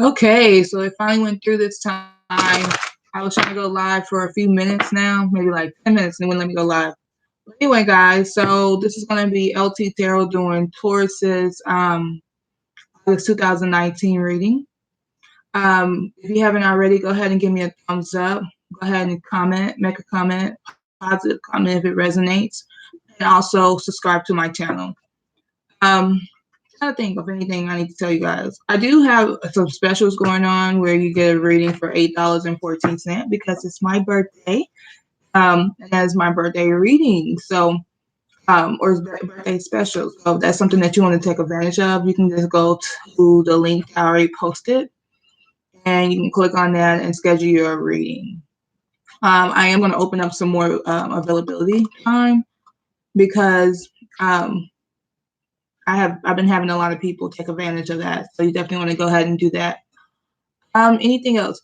Okay, so it finally went through this time. I was trying to go live for a few minutes now, maybe like 10 minutes, and it wouldn't let me go live. But anyway, guys, so this is going to be LT Tarot doing Taurus's August 2019 reading. If you haven't already, go ahead and give me a thumbs up. Go ahead and comment, make a comment, positive comment if it resonates, and also subscribe to my channel. Trying to think of anything I need to tell you guys. I do have some specials going on where you get a reading for $8.14 because it's my birthday. And that's my birthday reading. So, or birthday special. So if that's something that you want to take advantage of, you can just go to the link I already posted and you can click on that and schedule your reading. I am going to open up some more availability time because I've been having a lot of people take advantage of that. So you definitely want to go ahead and do that. Anything else?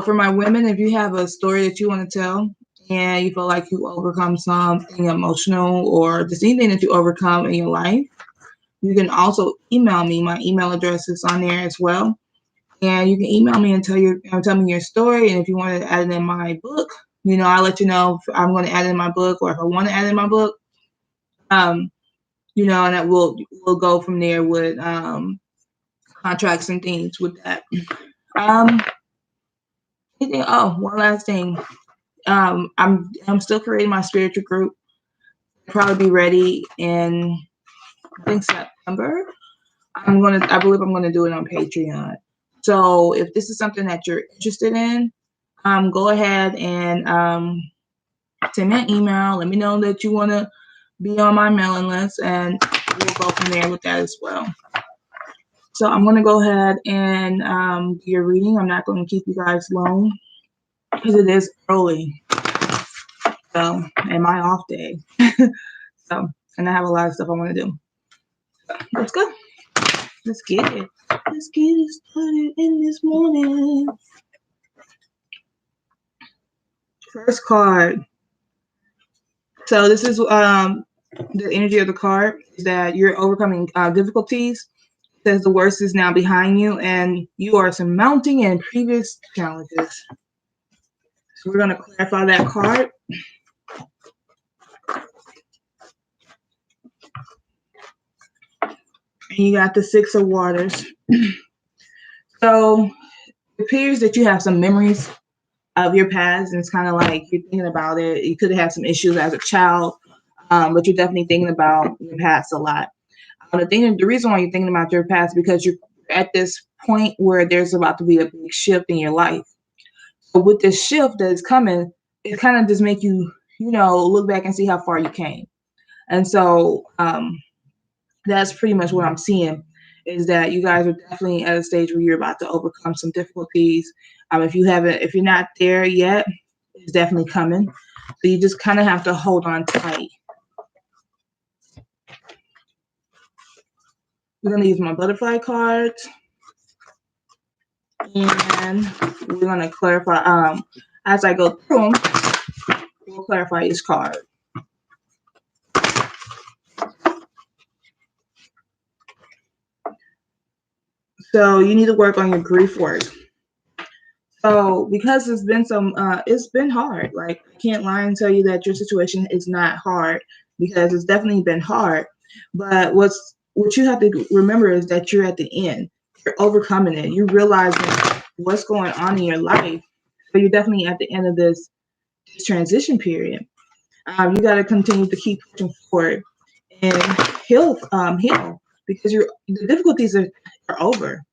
For my women, if you have a story that you want to tell and you feel like you overcome something emotional or just anything that you overcome in your life, you can also email me. My email address is on there as well. And you can email me and tell me your story. And if you want to add it in my book, I'll let you know if I'm going to add it in my book or if I want to add it in my book. And that we'll go from there with contracts and things with that. One last thing. I'm still creating my spiritual group. I'll probably be ready in I think September. I believe I'm gonna do it on Patreon. So if this is something that you're interested in, go ahead and send me an email. Let me know that you want to be on my mailing list, and we'll go from there with that as well. So I'm going to go ahead and do your reading. I'm not going to keep you guys long because it is early. So, and my off day. So, and I have a lot of stuff I want to do. So, let's go. Let's get it. Let's get it started in this morning. First card. So this is the energy of the card is that you're overcoming difficulties. It says the worst is now behind you and you are surmounting in previous challenges. So we're going to clarify that card. And you got the Six of Waters. So it appears that you have some memories of your past, and it's kind of like you're thinking about it. You could have had some issues as a child, but you're definitely thinking about your past a lot. The reason why you're thinking about your past is because you're at this point where there's about to be a big shift in your life. So with this shift that is coming, it kind of just make you, look back and see how far you came. And so that's pretty much what I'm seeing is that you guys are definitely at a stage where you're about to overcome some difficulties. If you're not there yet, it's definitely coming. So you just kind of have to hold on tight. We're going to use my butterfly cards. And we're going to clarify, as I go through them, we'll clarify each card. So you need to work on your grief work. So because it's been hard. Like I can't lie and tell you that your situation is not hard because it's definitely been hard. But what you have to remember is that you're at the end. You're overcoming it. You're realizing what's going on in your life. So you're definitely at the end of this transition period. You got to continue to keep pushing forward and heal because the difficulties are over,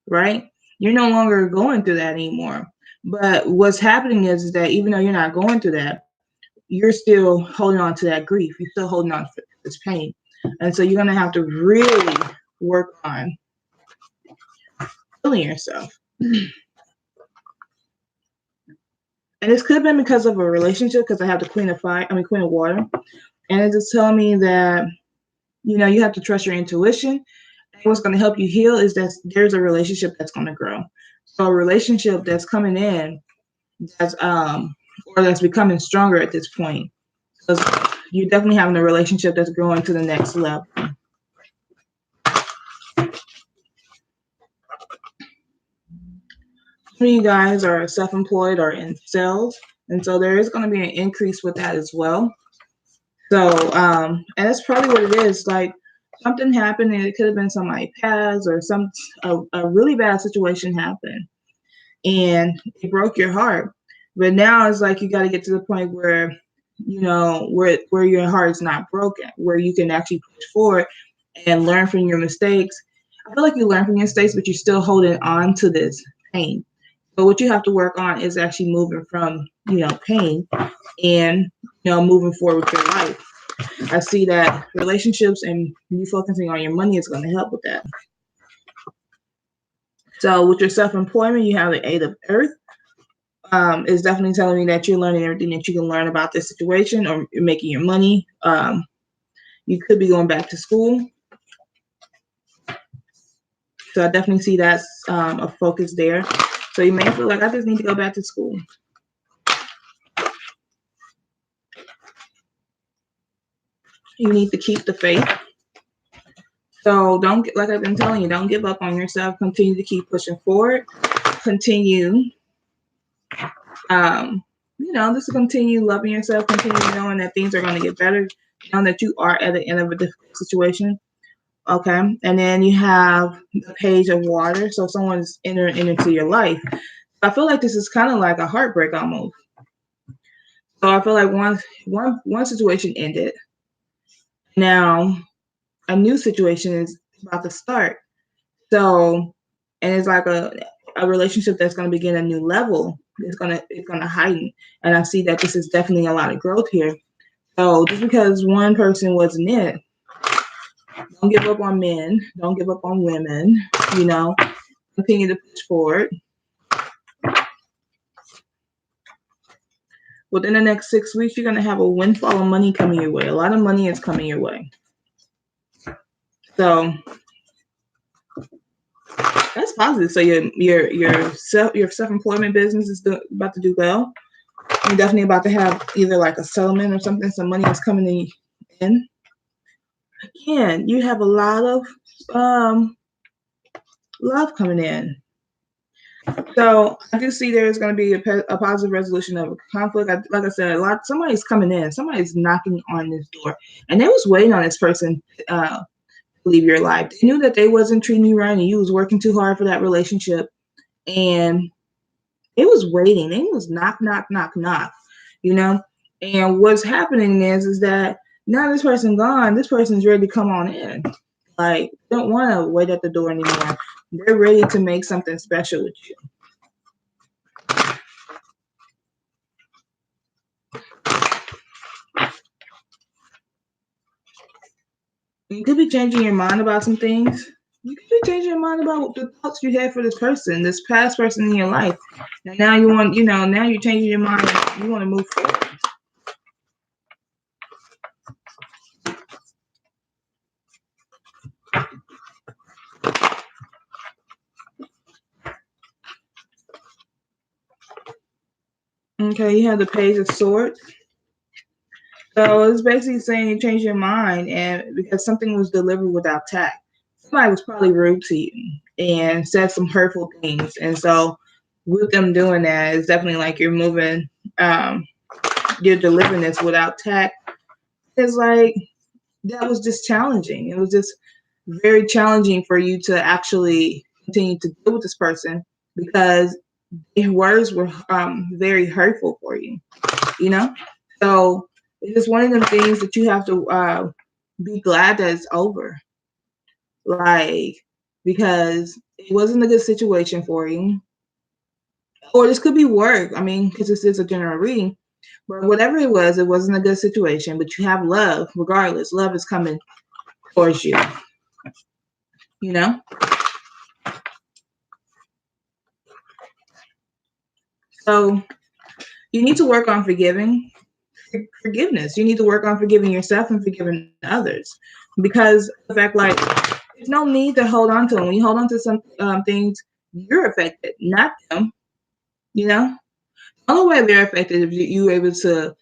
right? You're no longer going through that anymore. But what's happening is that even though you're not going through that, you're still holding on to that grief. You're still holding on to this pain. And so you're going to have to really work on healing yourself. And this could have been because of a relationship, because I have the Queen of Water. And it's just telling me that, you have to trust your intuition. And what's going to help you heal is that there's a relationship that's going to grow. So a relationship that's coming in, that's becoming stronger at this point. So you're definitely having a relationship that's growing to the next level. Some of you guys are self-employed or in sales, and so there is going to be an increase with that as well. So, and that's probably what it is. Like something happened, and it could have been somebody passed or a really bad situation happened, and it broke your heart. But now it's like you got to get to the point where, you know, where your heart's not broken, where you can actually push forward and learn from your mistakes. I feel like you learn from your mistakes, but you're still holding on to this pain. But what you have to work on is actually moving from, you know, pain and, you know, moving forward with your life. I see that relationships and you focusing on your money is going to help with that. So with your self-employment, you have the Eight of Earth. Is definitely telling me that you're learning everything that you can learn about this situation, or you're making your money. You could be going back to school. So I definitely see that's a focus there. So you may feel like I just need to go back to school. You need to keep the faith. So don't get, like I've been telling you, don't give up on yourself. Continue to keep pushing forward. Continue, you know, just to continue loving yourself. Continue knowing that things are going to get better. Knowing that you are at the end of a difficult situation. Okay, and then you have the Page of Water. So someone's entering into your life. I feel like this is kind of like a heartbreak almost. So I feel like one situation ended. Now a new situation is about to start. So, and it's like a relationship that's going to begin a new level. It's gonna heighten, and I see that this is definitely a lot of growth here. So just because one person wasn't it, don't give up on men. Don't give up on women. You know, continue to push forward. Within the next 6 weeks, you're gonna have a windfall of money coming your way. A lot of money is coming your way. So that's positive. So your self-employment business is about to do well. You're definitely about to have either like a settlement or something. Some money is coming in. Again, you have a lot of love coming in. So I do see there's going to be a positive resolution of a conflict. Like I said, somebody's coming in. Somebody's knocking on this door, and they was waiting on this person to leave your life. They knew that they wasn't treating you right, and you was working too hard for that relationship, and it was waiting. It was knock, knock, knock, knock. You know, and what's happening is that now this person gone. This person's ready to come on in. Like, don't want to wait at the door anymore. They're ready to make something special with you. You could be changing your mind about some things. You could be changing your mind about the thoughts you had for this person, this past person in your life. And now you want, now you're changing your mind. You want to move forward. Okay, you have the Page of Swords. So it's basically saying you change your mind, and because something was delivered without tact. Somebody was probably rude to you and said some hurtful things. And so with them doing that, it's definitely like you're moving, you're delivering this without tact. It's like that was just challenging. It was just very challenging for you to actually continue to deal with this person because their words were very hurtful for you, you know? So it's just one of them things that you have to be glad that it's over. Like, because it wasn't a good situation for you. Or this could be work. I mean, because this is a general reading. But whatever it wasn't a good situation. But you have love, regardless. Love is coming towards you. You know? So you need to work on forgiveness. You need to work on forgiving yourself and forgiving others. Because the fact, like, there's no need to hold on to them. When you hold on to some things, you're affected, not them. You know? The only way they're affected if you're able to deal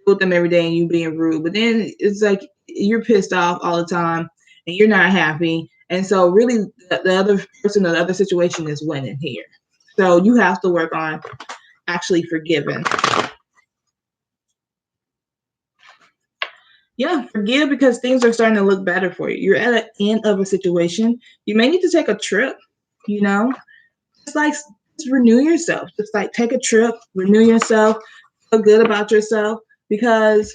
with them every day and you being rude. But then it's like you're pissed off all the time and you're not happy. And so really the other person or the other situation is winning here. So you have to work on actually forgiving. Yeah, forgive because things are starting to look better for you. You're at the end of a situation. You may need to take a trip, you know, just like just renew yourself. Just like take a trip, renew yourself, feel good about yourself because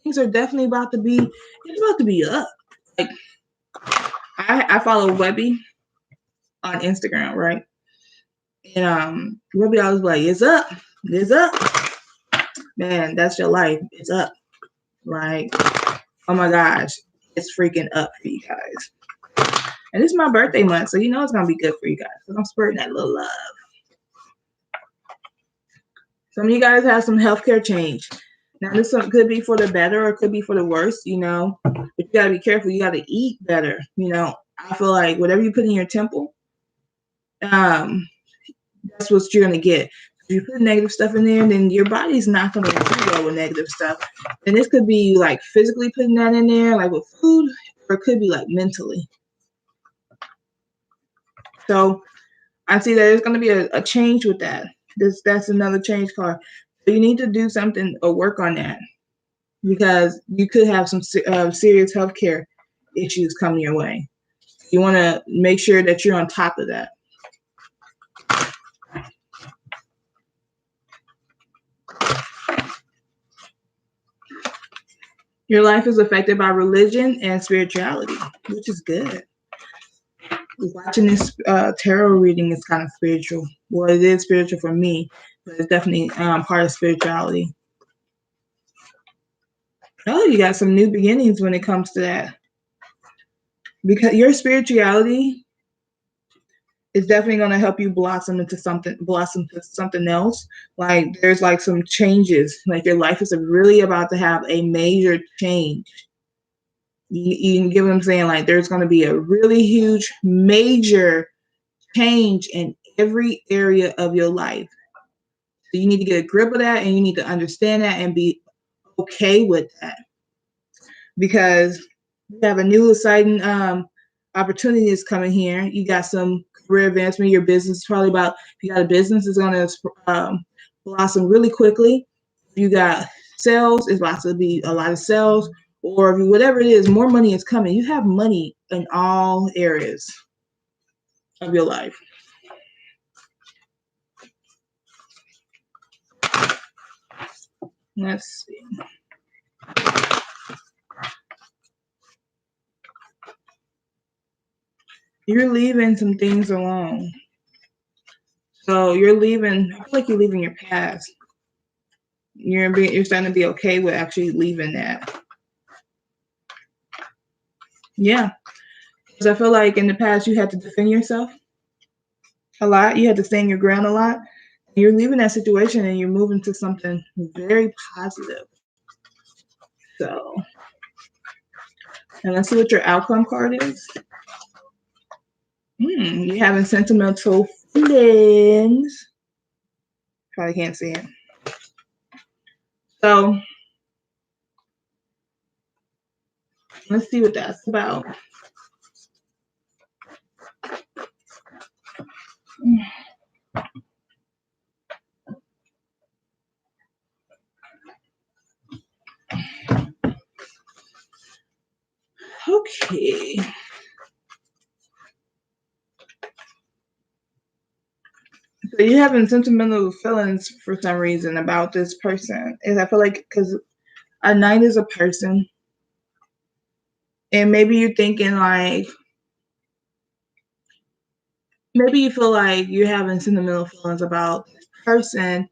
things are definitely about to be, it's about to be up. Like I follow Webby on Instagram, right? And Webby always like, it's up. Man, that's your life. It's up. Like, oh my gosh, it's freaking up for you guys. And it's my birthday month, so you know it's gonna be good for you guys. So I'm spreading that little love. Some of you guys have some healthcare change. Now this could be for the better or it could be for the worse, you know. But you gotta be careful. You gotta eat better. You know, I feel like whatever you put in your temple, that's what you're gonna get. If you put negative stuff in there, then your body's not gonna do well with negative stuff. And this could be like physically putting that in there, like with food, or it could be like mentally. So I see that there's gonna be a change with that. That's another change card. So you need to do something or work on that because you could have some serious healthcare issues coming your way. You want to make sure that you're on top of that. Your life is affected by religion and spirituality, which is good. Watching this tarot reading is kind of spiritual. Well, it is spiritual for me, but it's definitely part of spirituality. Oh, you got some new beginnings when it comes to that. Because your spirituality is definitely going to help you blossom to something else. Like there's like some changes. Like your life is really about to have a major change. You get what I'm saying? Like there's going to be a really huge, major change in every area of your life. So you need to get a grip of that and you need to understand that and be okay with that. Because we have a new exciting opportunities coming here. You got some career advancement. Your business is probably about, if you got a business, it's going to blossom really quickly. If you got sales, it's about to be a lot of sales. Or if you, whatever it is, more money is coming. You have money in all areas of your life. Let's see. You're leaving some things alone. So you're leaving, I feel like you're leaving your past. You're starting to be okay with actually leaving that. Yeah. Because I feel like in the past you had to defend yourself a lot. You had to stand your ground a lot. You're leaving that situation and you're moving to something very positive. So, and let's see what your outcome card is. You're having sentimental feelings. Probably can't see it. So, let's see what that's about. Okay. So you're having sentimental feelings for some reason about this person. And I feel like because a knight is a person, and maybe you're thinking like, maybe you feel like you're having sentimental feelings about this person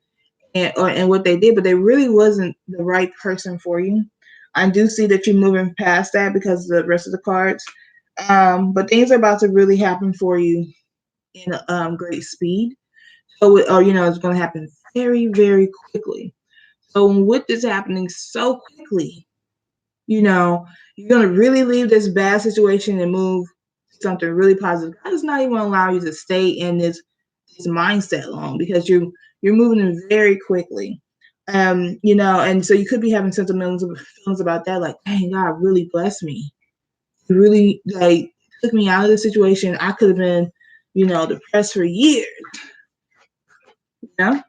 and what they did, but they really wasn't the right person for you. I do see that you're moving past that because of the rest of the cards. But things are about to really happen for you in great speed. So, it's going to happen very, very quickly. So with this happening so quickly, you're going to really leave this bad situation and move to something really positive. God does not even allow you to stay in this mindset long because you're moving in very quickly. And so you could be having sentimental feelings about that, like, dang, God really blessed me. He really like took me out of the situation. I could have been, depressed for years. Yeah.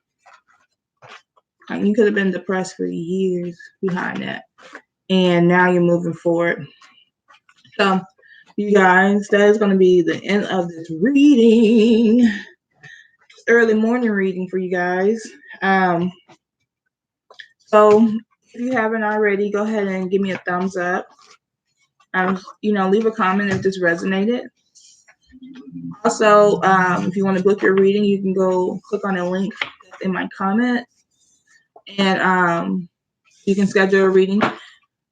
Like you could have been depressed for years behind that. And now you're moving forward. So, you guys, that is going to be the end of this reading. Early morning reading for you guys. So, if you haven't already, go ahead and give me a thumbs up. Leave a comment if this resonated. Also, if you want to book your reading, you can go click on the link that's in my comment, and you can schedule a reading.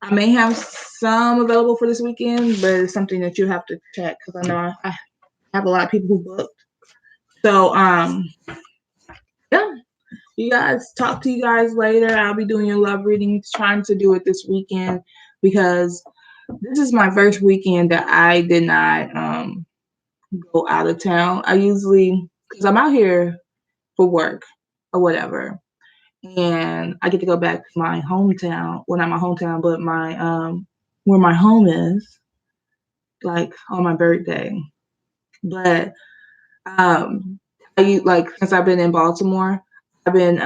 I may have some available for this weekend, but it's something that you have to check because I know I have a lot of people who booked. So, yeah, you guys, talk to you guys later. I'll be doing your love readings, trying to do it this weekend because this is my first weekend that I did not go out of town. I usually, because I'm out here for work or whatever, and I get to go back to my hometown. Well, not my hometown, but my where my home is, like on my birthday. But since I've been in Baltimore, I've been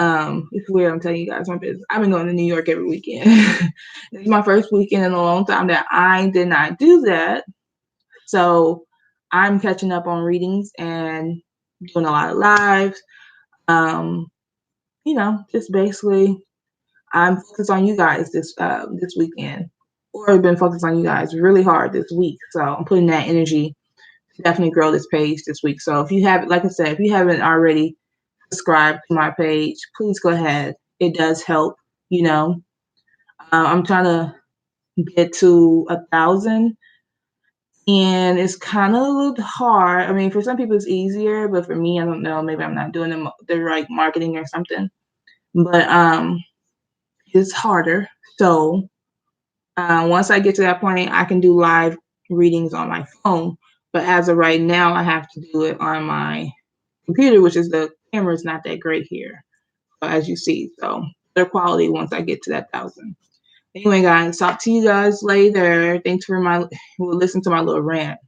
it's weird. I'm telling you guys my business. I've been going to New York every weekend. This is my first weekend in a long time that I did not do that. So I'm catching up on readings and doing a lot of lives. Just basically I'm focused on you guys this weekend, or I've been focused on you guys really hard this week. So I'm putting that energy to definitely grow this page this week. So if you have, like I said, if you haven't already subscribed to my page, please go ahead. It does help. I'm trying to get to 1,000, and it's kind of a little hard. I mean, for some people it's easier, but for me, I don't know. Maybe I'm not doing the right marketing or something. But it's harder. So once I get to that point, I can do live readings on my phone. But as of right now, I have to do it on my computer, which is the camera is not that great here, as you see. So better quality once I get to that 1,000. Anyway, guys, talk to you guys later. Thanks for listening to my little rant.